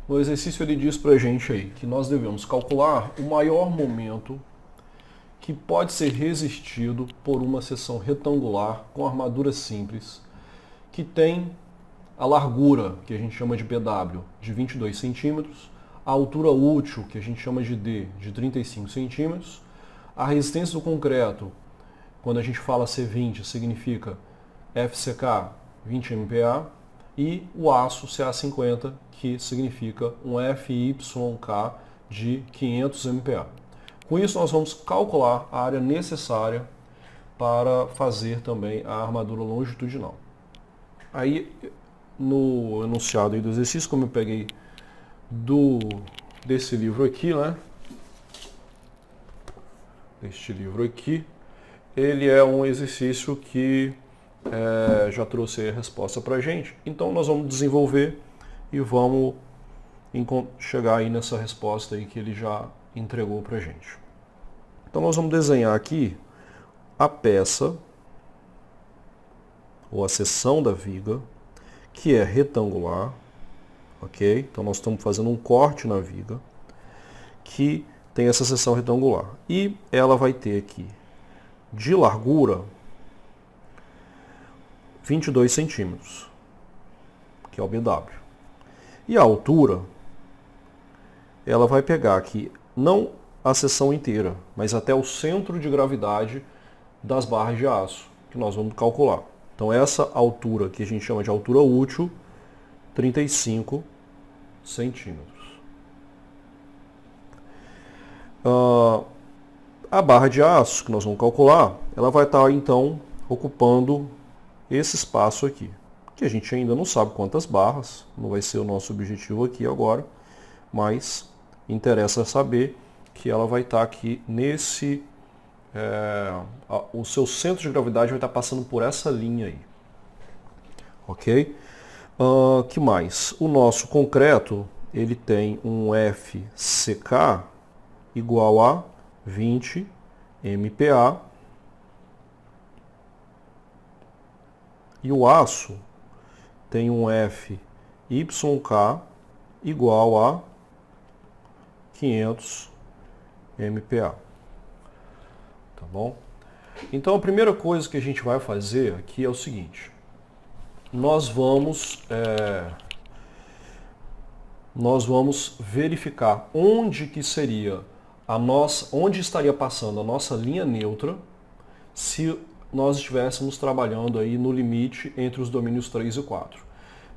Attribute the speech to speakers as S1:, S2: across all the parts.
S1: No exercício ele diz pra gente aí que nós devemos calcular o maior momento que pode ser resistido por uma seção retangular com armadura simples, que tem a largura, que a gente chama de BW, de 22 centímetros, a altura útil, que a gente chama de D, de 35 centímetros, a resistência do concreto, quando a gente fala C20, significa FCK 20 MPa, e o aço CA50, que significa um FYK de 500 MPa. Com isso, nós vamos calcular a área necessária para fazer também a armadura longitudinal. Aí, no enunciado aí do exercício, como eu peguei desse livro aqui, né? Este livro aqui, ele é um exercício que já trouxe a resposta para a gente. Então, nós vamos desenvolver e vamos chegar aí nessa resposta aí que ele já entregou para a gente. Então, nós vamos desenhar aqui a peça, ou a seção da viga, que é retangular, ok? Então nós estamos fazendo um corte na viga, que tem essa seção retangular. E ela vai ter aqui, de largura, 22 centímetros, que é o BW. E a altura, ela vai pegar aqui, não a seção inteira, mas até o centro de gravidade das barras de aço, que nós vamos calcular. Então essa altura, que a gente chama de altura útil, 35 centímetros. A barra de aço, que nós vamos calcular, ela vai estar então ocupando esse espaço aqui, que a gente ainda não sabe quantas barras, não vai ser o nosso objetivo aqui agora, mas interessa saber que ela vai estar aqui nesse... o seu centro de gravidade vai estar passando por essa linha aí. Ok? Que mais? O nosso concreto, ele tem um FCK igual a 20 MPa, e o aço tem um FYK igual a 500 MPa. Tá bom? Então a primeira coisa que a gente vai fazer aqui é o seguinte: nós vamos verificar onde que seria onde estaria passando a nossa linha neutra se nós estivéssemos trabalhando aí no limite entre os domínios 3 e 4.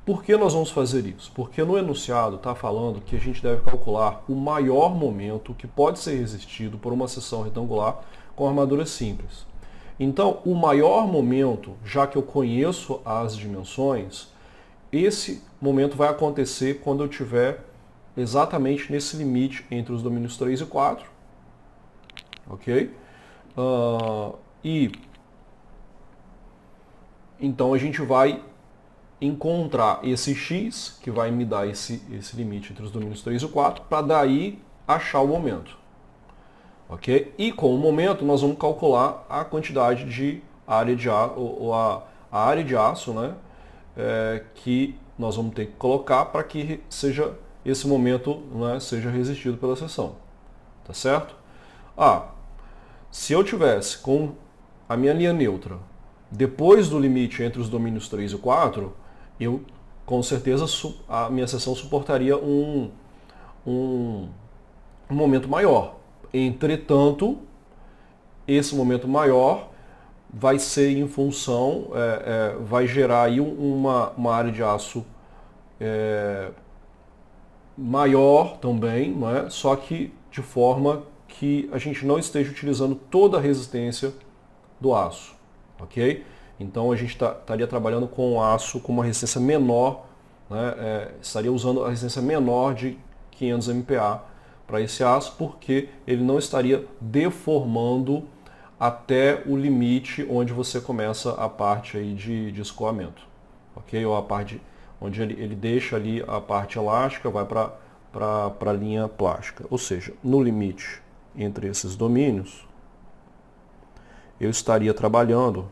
S1: Por que nós vamos fazer isso? Porque no enunciado está falando que a gente deve calcular o maior momento que pode ser resistido por uma seção retangular com armadura simples. Então, o maior momento, já que eu conheço as dimensões, esse momento vai acontecer quando eu tiver exatamente nesse limite entre os domínios 3 e 4. Ok? Então a gente vai encontrar esse x, que vai me dar esse limite entre os domínios 3 e 4, para daí achar o momento. Ok? E com o momento nós vamos calcular a quantidade de área de aço, ou a área de aço, né, que nós vamos ter que colocar para que esse momento, né, seja resistido pela seção. Tá certo? Se eu tivesse com a minha linha neutra depois do limite entre os domínios 3 e 4, eu com certeza a minha seção suportaria um momento maior. Entretanto, esse momento maior vai ser em função, vai gerar aí uma área de aço maior também, não é? Só que de forma que a gente não esteja utilizando toda a resistência do aço, ok? Então a gente estaria trabalhando com aço com uma resistência menor, né? Estaria usando a resistência menor de 500 MPa para esse aço, porque ele não estaria deformando até o limite onde você começa a parte aí de escoamento, ok? Ou a parte onde ele deixa ali a parte elástica, vai para a linha plástica. Ou seja, no limite entre esses domínios, eu estaria trabalhando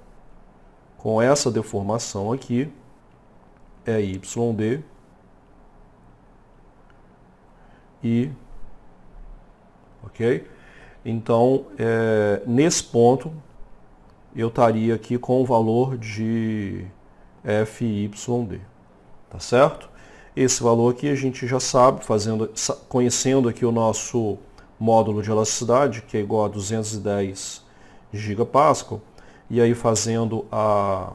S1: com essa deformação aqui, YD I, ok? Então, nesse ponto, eu estaria aqui com o valor de FYD, tá certo? Esse valor aqui a gente já sabe, conhecendo aqui o nosso módulo de elasticidade, que é igual a 210 gigapascal, e aí fazendo a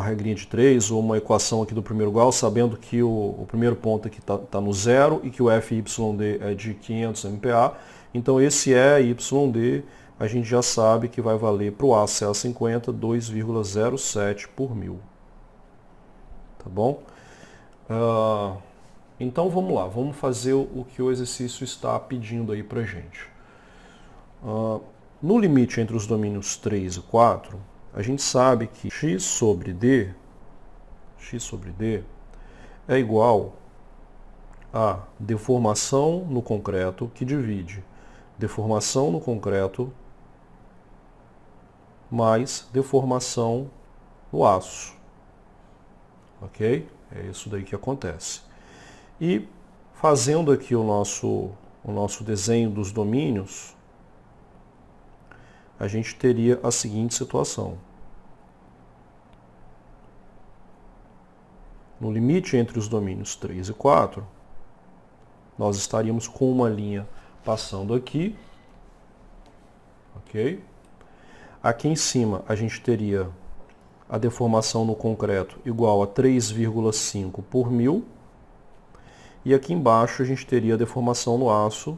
S1: regrinha de 3, ou uma equação aqui do primeiro grau, sabendo que o primeiro ponto aqui está no zero e que o FYD é de 500 MPa, então esse EYD a gente já sabe que vai valer para o ACA50 2,07 por mil. Tá bom? Então vamos lá, vamos fazer o que o exercício está pedindo aí para a gente. No limite entre os domínios 3 e 4, a gente sabe que x sobre d é igual a deformação no concreto que divide deformação no concreto mais deformação no aço. Ok? É isso daí que acontece. E fazendo aqui o nosso desenho dos domínios, a gente teria a seguinte situação. No limite entre os domínios 3 e 4, nós estaríamos com uma linha passando aqui, ok? Aqui em cima a gente teria a deformação no concreto igual a 3,5 por mil, e aqui embaixo a gente teria a deformação no aço,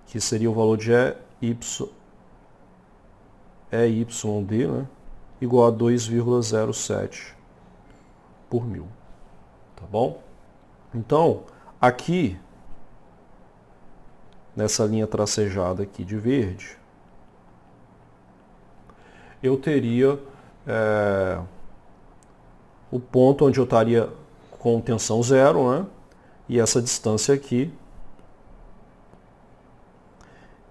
S1: que seria o valor de EYD, né, igual a 2,07 por mil. Tá bom? Então, aqui, nessa linha tracejada aqui de verde, eu teria o ponto onde eu estaria com tensão zero, né? E essa distância aqui,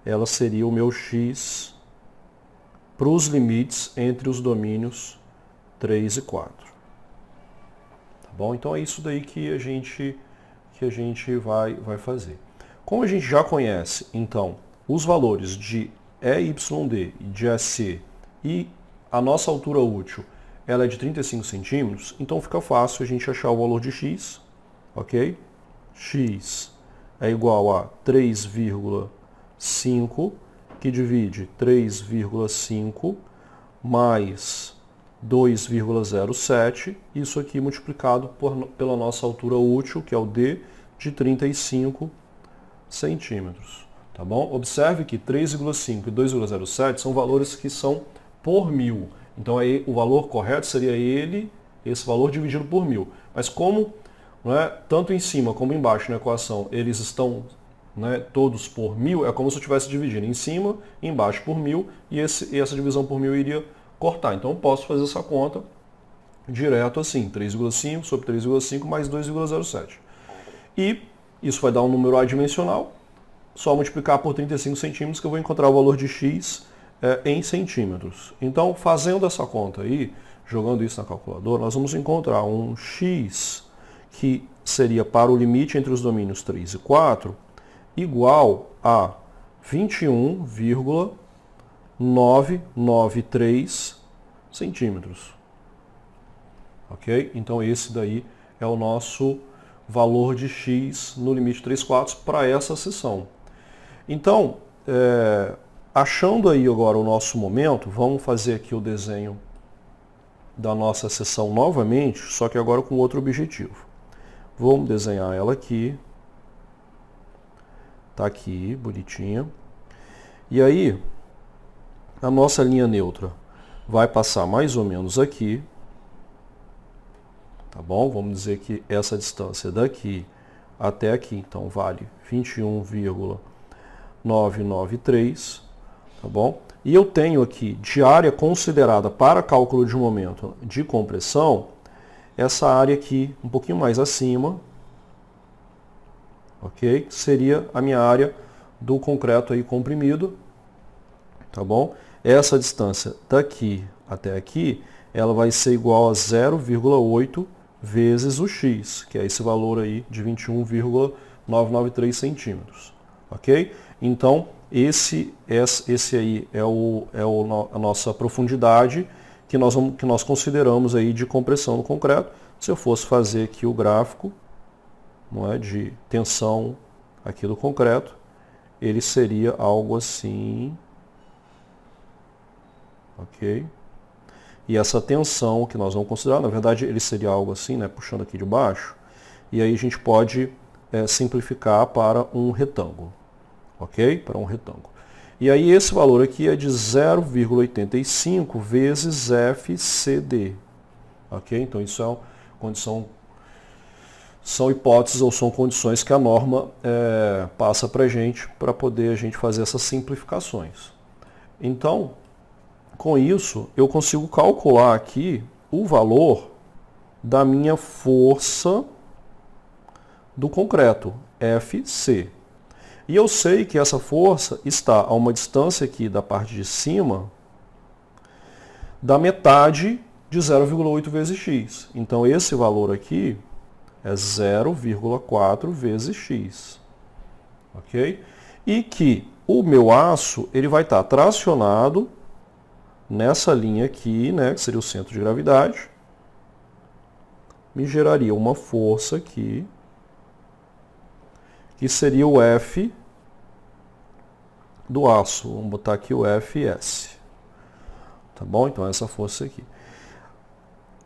S1: ela seria o meu x para os limites entre os domínios 3 e 4. Tá bom? Então é isso daí que a gente vai fazer. Como a gente já conhece, então, os valores de EYD e de EC e a nossa altura útil ela é de 35 centímetros, então fica fácil a gente achar o valor de x, ok? X é igual a 3,5, que divide 3,5 mais 2,07, isso aqui multiplicado pela nossa altura útil, que é o D, de 35 centímetros. Tá bom? Observe que 3,5 e 2,07 são valores que são por mil. Então aí o valor correto seria esse valor dividido por mil. Mas como, né, tanto em cima como embaixo na equação eles estão, né, todos por mil, é como se eu estivesse dividindo em cima e embaixo por mil, e essa divisão por mil iria cortar. Então eu posso fazer essa conta direto assim, 3,5 sobre 3,5 mais 2,07. E isso vai dar um número adimensional, só multiplicar por 35 centímetros que eu vou encontrar o valor de x em centímetros. Então, fazendo essa conta aí, jogando isso na calculadora, nós vamos encontrar um x que seria para o limite entre os domínios 3 e 4, igual a 21,993 centímetros. Ok? Então, esse daí é o nosso valor de x no limite 3 quartos para essa seção. Então, achando aí agora o nosso momento, vamos fazer aqui o desenho da nossa seção novamente, só que agora com outro objetivo. Vamos desenhar ela aqui. Tá aqui, bonitinha. E aí, a nossa linha neutra vai passar mais ou menos aqui. Tá bom? Vamos dizer que essa distância daqui até aqui, então, vale 21,993. Tá bom? E eu tenho aqui de área considerada para cálculo de momento de compressão, essa área aqui um pouquinho mais acima, ok? Seria a minha área do concreto aí comprimido, tá bom? Essa distância daqui até aqui, ela vai ser igual a 0,8 vezes o x, que é esse valor aí de 21,993 centímetros. Ok? Então, esse aí é a nossa profundidade que nós consideramos aí de compressão do concreto. Se eu fosse fazer aqui o gráfico, não é, de tensão aqui do concreto, ele seria algo assim, ok? E essa tensão que nós vamos considerar, na verdade, ele seria algo assim, né, puxando aqui de baixo, e aí a gente pode simplificar para um retângulo, ok? Para um retângulo. E aí esse valor aqui é de 0,85 vezes FCD, ok? Então isso é uma condição, são hipóteses ou são condições que a norma passa para a gente para poder a gente fazer essas simplificações. Então, com isso, eu consigo calcular aqui o valor da minha força do concreto, FC. E eu sei que essa força está a uma distância aqui da parte de cima da metade de 0,8 vezes x. Então, esse valor aqui é 0,4 vezes x. Ok? E que o meu aço ele vai estar tracionado nessa linha aqui, né, que seria o centro de gravidade, me geraria uma força aqui, que seria o F do aço. Vamos botar aqui o FS. Tá bom? Então, essa força aqui.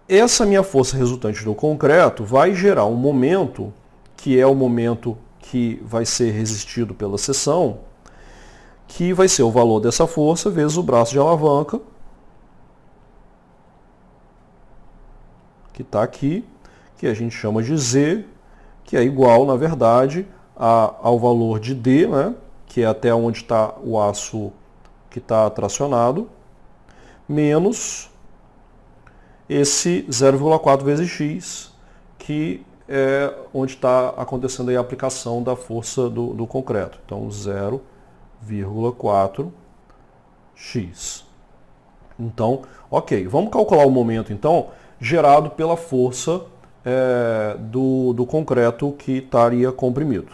S1: Essa minha força resultante do concreto vai gerar um momento, que é o momento que vai ser resistido pela seção, que vai ser o valor dessa força vezes o braço de alavanca, que está aqui, que a gente chama de Z, que é igual, na verdade, ao valor de D, né, que é até onde está o aço que está tracionado, menos esse 0,4 vezes x, que é onde está acontecendo aí a aplicação da força do concreto. Então, 0,4x. Então, ok, vamos calcular o momento, então, gerado pela força do concreto que estaria comprimido.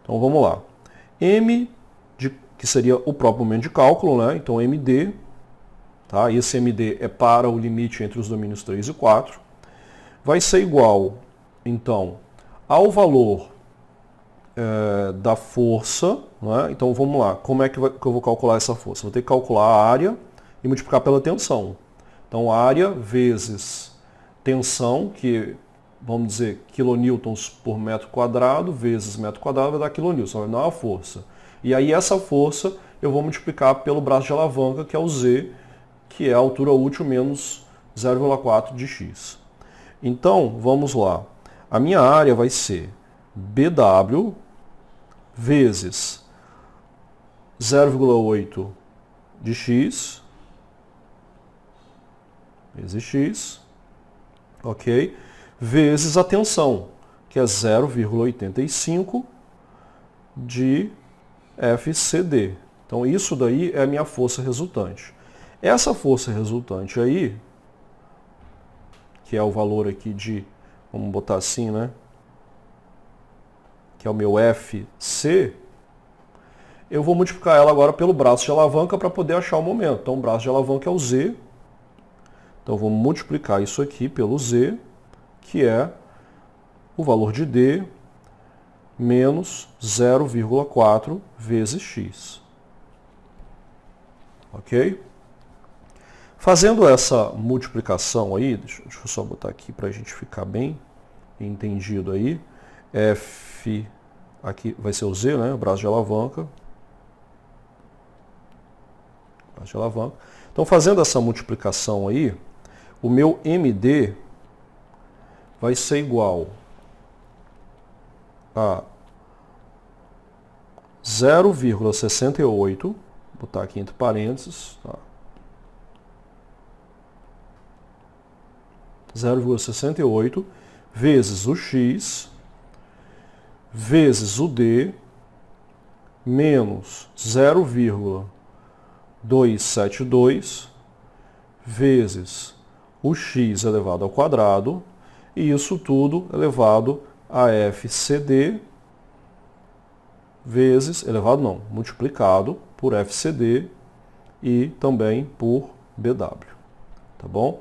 S1: Então, vamos lá. M, que seria o próprio momento de cálculo, né? Então, MD, tá? Esse MD é para o limite entre os domínios 3 e 4, vai ser igual, então, ao valor da força, né? Então, vamos lá. Como é que eu vou calcular essa força? Vou ter que calcular a área e multiplicar pela tensão. Então, área vezes tensão, que vamos dizer quilonewtons por metro quadrado, vezes metro quadrado, vai dar quilonewtons, vai dar uma força. E aí essa força eu vou multiplicar pelo braço de alavanca, que é o Z, que é a altura útil menos 0,4 de x. Então, vamos lá. A minha área vai ser BW vezes 0,8 de x, vezes x, ok? Vezes a tensão, que é 0,85 de FCD. Então, isso daí é a minha força resultante. Essa força resultante aí, que é o valor aqui de, vamos botar assim, né? Que é o meu FC, eu vou multiplicar ela agora pelo braço de alavanca para poder achar o momento. Então, o braço de alavanca é o Z. Então, eu vou multiplicar isso aqui pelo Z, que é o valor de D menos 0,4 vezes x. Ok? Fazendo essa multiplicação aí, deixa eu só botar aqui para a gente ficar bem entendido aí. F, aqui vai ser o Z, né? O braço de alavanca. Braço de alavanca. Então, fazendo essa multiplicação aí, o meu MD vai ser igual a 0,68, vou botar aqui entre parênteses, tá? 0,68 vezes o x vezes o d menos 0,272 vezes o x elevado ao quadrado e isso tudo elevado a FCD vezes, elevado não, multiplicado por FCD e também por BW, tá bom?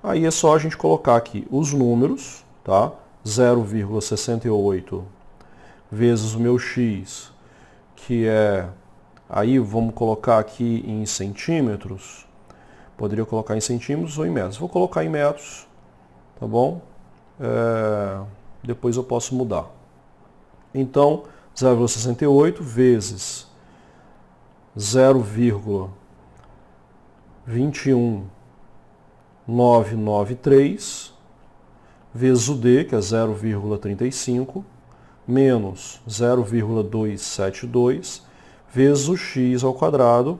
S1: Aí é só a gente colocar aqui os números, tá? 0,68 vezes o meu x, que é, aí vamos colocar aqui em centímetros, poderia colocar em centímetros ou em metros. Vou colocar em metros, tá bom? Depois eu posso mudar. Então, 0,68 vezes 0,21993 vezes o D, que é 0,35, menos 0,272 vezes o x ao quadrado,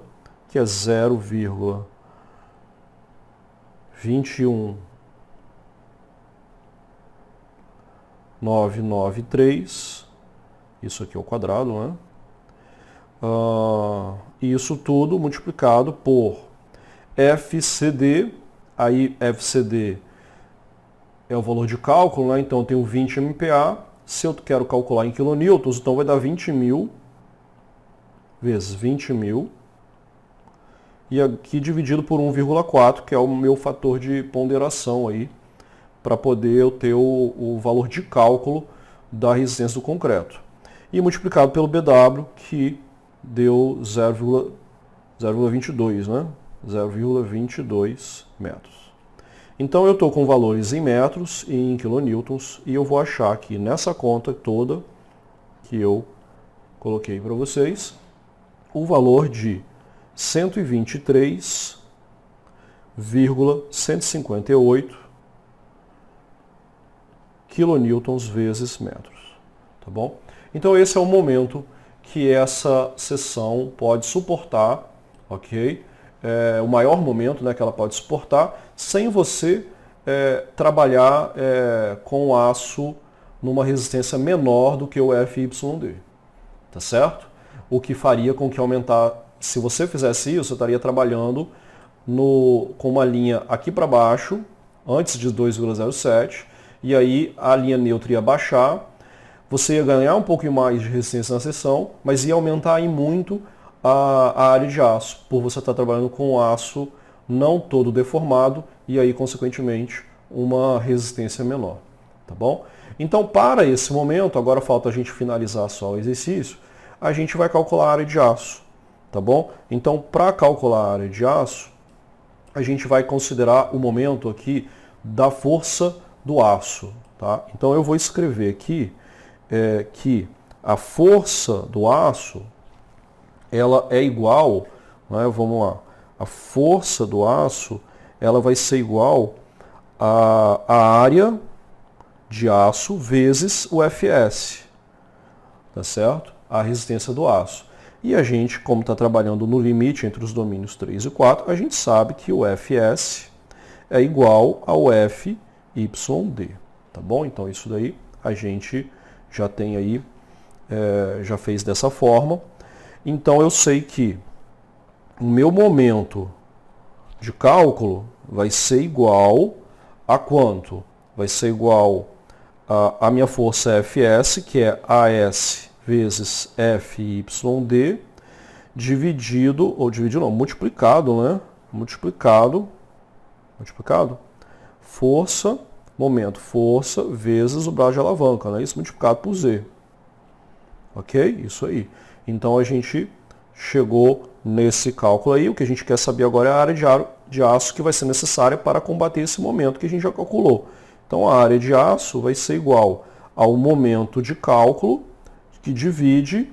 S1: que é 0,21993, isso aqui é o quadrado, né? Isso tudo multiplicado por FCD, aí FCD é o valor de cálculo, né? Então eu tenho 20 MPa, se eu quero calcular em kilonewtons, então vai dar 20.000 vezes 20.000, e aqui dividido por 1,4, que é o meu fator de ponderação aí, para poder eu ter o valor de cálculo da resistência do concreto. E multiplicado pelo BW, que deu 0,22, né? 0,22 metros. Então eu estou com valores em metros e em quilonewtons, e eu vou achar aqui nessa conta toda que eu coloquei para vocês o valor de 123,158 kilonewtons vezes metros, tá bom? Então esse é o momento que essa seção pode suportar, ok? O maior momento, né, que ela pode suportar, sem você trabalhar com aço numa resistência menor do que o FYD, tá certo? O que faria com que aumentar, se você fizesse isso, você estaria trabalhando com uma linha aqui para baixo, antes de 2,07, e aí a linha neutra ia baixar, você ia ganhar um pouco mais de resistência na seção, mas ia aumentar aí muito a área de aço, por você estar trabalhando com aço não todo deformado e aí, consequentemente, uma resistência menor, tá bom? Então, para esse momento, agora falta a gente finalizar só o exercício, a gente vai calcular a área de aço, tá bom? Então, para calcular a área de aço, a gente vai considerar o momento aqui da força do aço, tá? Então, eu vou escrever aqui que a força do aço, ela é igual, né, vamos lá, a força do aço, ela vai ser igual à área de aço vezes o Fs, tá certo? A resistência do aço. E a gente, como está trabalhando no limite entre os domínios 3 e 4, a gente sabe que o Fs é igual ao FYD, tá bom? Então isso daí a gente já tem aí, já fez dessa forma. Então eu sei que o meu momento de cálculo vai ser igual a quanto? Vai ser igual a minha força Fs, que é AS vezes FYD, multiplicado, né? Multiplicado, força, força vezes o braço de alavanca, né? Isso multiplicado por Z. Ok? Isso aí. Então a gente chegou nesse cálculo aí. O que a gente quer saber agora é a área de aço que vai ser necessária para combater esse momento que a gente já calculou. Então a área de aço vai ser igual ao momento de cálculo que divide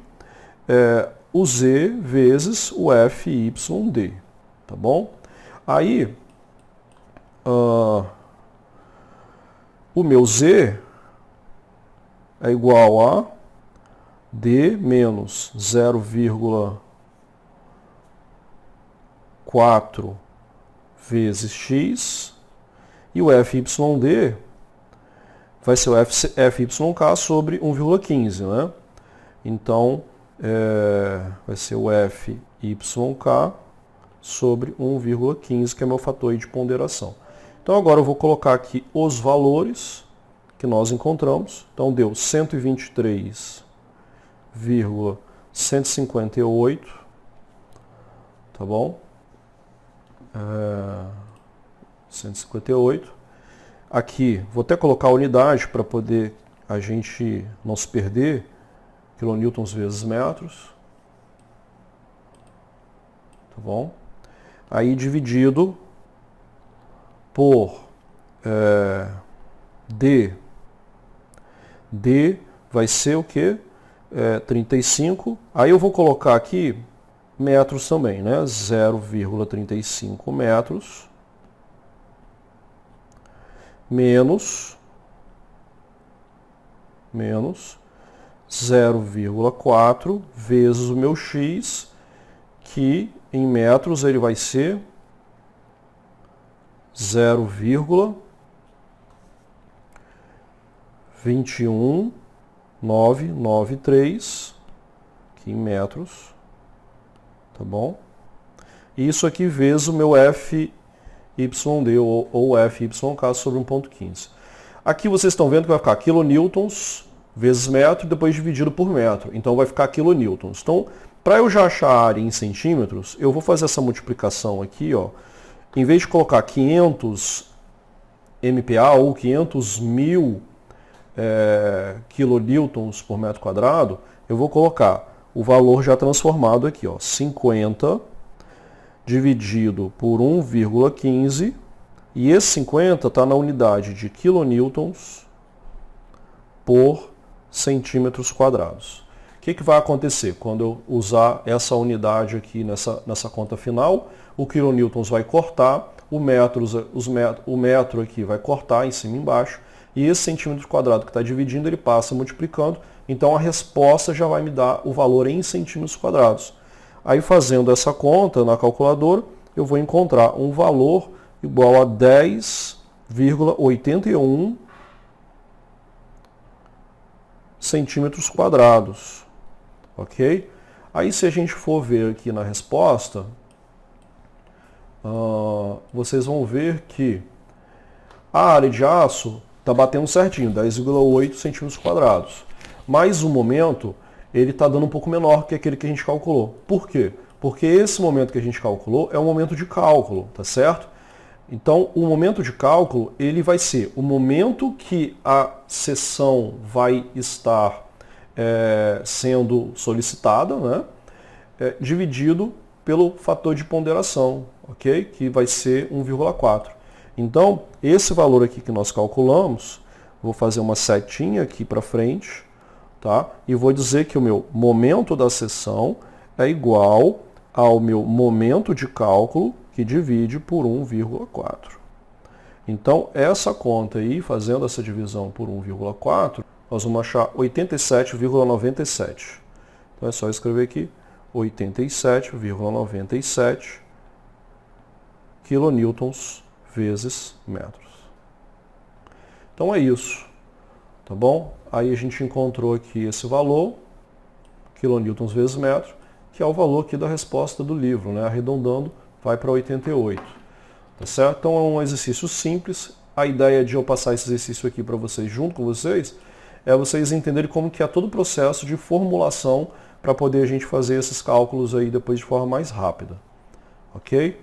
S1: o Z vezes o FYD. Tá bom? Aí o meu Z é igual a D menos 0,4 vezes X, e o FYD vai ser o FYK sobre 1,15, né? Então, vai ser o FYK sobre 1,15, que é meu fator de ponderação. Então agora eu vou colocar aqui os valores que nós encontramos. Então deu 123,158, tá bom? 158. Aqui, vou até colocar a unidade para poder a gente não se perder, quilonewtons vezes metros, tá bom? Aí dividido por D. D vai ser o quê? 35. Aí eu vou colocar aqui metros também, né? 0,35 metros menos 0,4 vezes o meu x, que em metros ele vai ser 0,21993, aqui em metros, tá bom? Isso aqui vezes o meu FYD ou FYK sobre 1,15. Aqui vocês estão vendo que vai ficar quilonewtons vezes metro, depois dividido por metro. Então vai ficar quilonewtons. Então, para eu já achar a área em centímetros, eu vou fazer essa multiplicação aqui, ó. Em vez de colocar 500 MPa ou 500 mil kilonewtons por metro quadrado, eu vou colocar o valor já transformado aqui, ó, 50 dividido por 1,15, e esse 50 está na unidade de quilonewtons por centímetros quadrados. O que vai acontecer quando eu usar essa unidade aqui nessa conta final? O quilonewtons vai cortar, o metro aqui vai cortar em cima e embaixo, e esse centímetro quadrado que está dividindo, ele passa multiplicando, então a resposta já vai me dar o valor em centímetros quadrados. Aí fazendo essa conta na calculadora, eu vou encontrar um valor igual a 10,81 centímetros quadrados, ok? Aí se a gente for ver aqui na resposta, vocês vão ver que a área de aço está batendo certinho, 10,8 centímetros quadrados. Mas o momento, ele está dando um pouco menor que aquele que a gente calculou. Por quê? Porque esse momento que a gente calculou é o momento de cálculo, tá certo? Então, o momento de cálculo, ele vai ser o momento que a seção vai estar sendo solicitada, né? Dividido pelo fator de ponderação, ok? Que vai ser 1,4. Então, esse valor aqui que nós calculamos, vou fazer uma setinha aqui para frente, tá? E vou dizer que o meu momento da seção é igual ao meu momento de cálculo, que divide por 1,4. Então, essa conta aí, fazendo essa divisão por 1,4, nós vamos achar 87,97. Então, é só escrever aqui 87,97 quilonewtons vezes metros. Então, é isso. Tá bom? Aí a gente encontrou aqui esse valor, quilonewtons vezes metro, que é o valor aqui da resposta do livro, né? Arredondando, vai para 88. Tá certo? Então é um exercício simples. A ideia de eu passar esse exercício aqui para vocês, junto com vocês, é vocês entenderem como que é todo o processo de formulação para poder a gente fazer esses cálculos aí depois de forma mais rápida. Ok?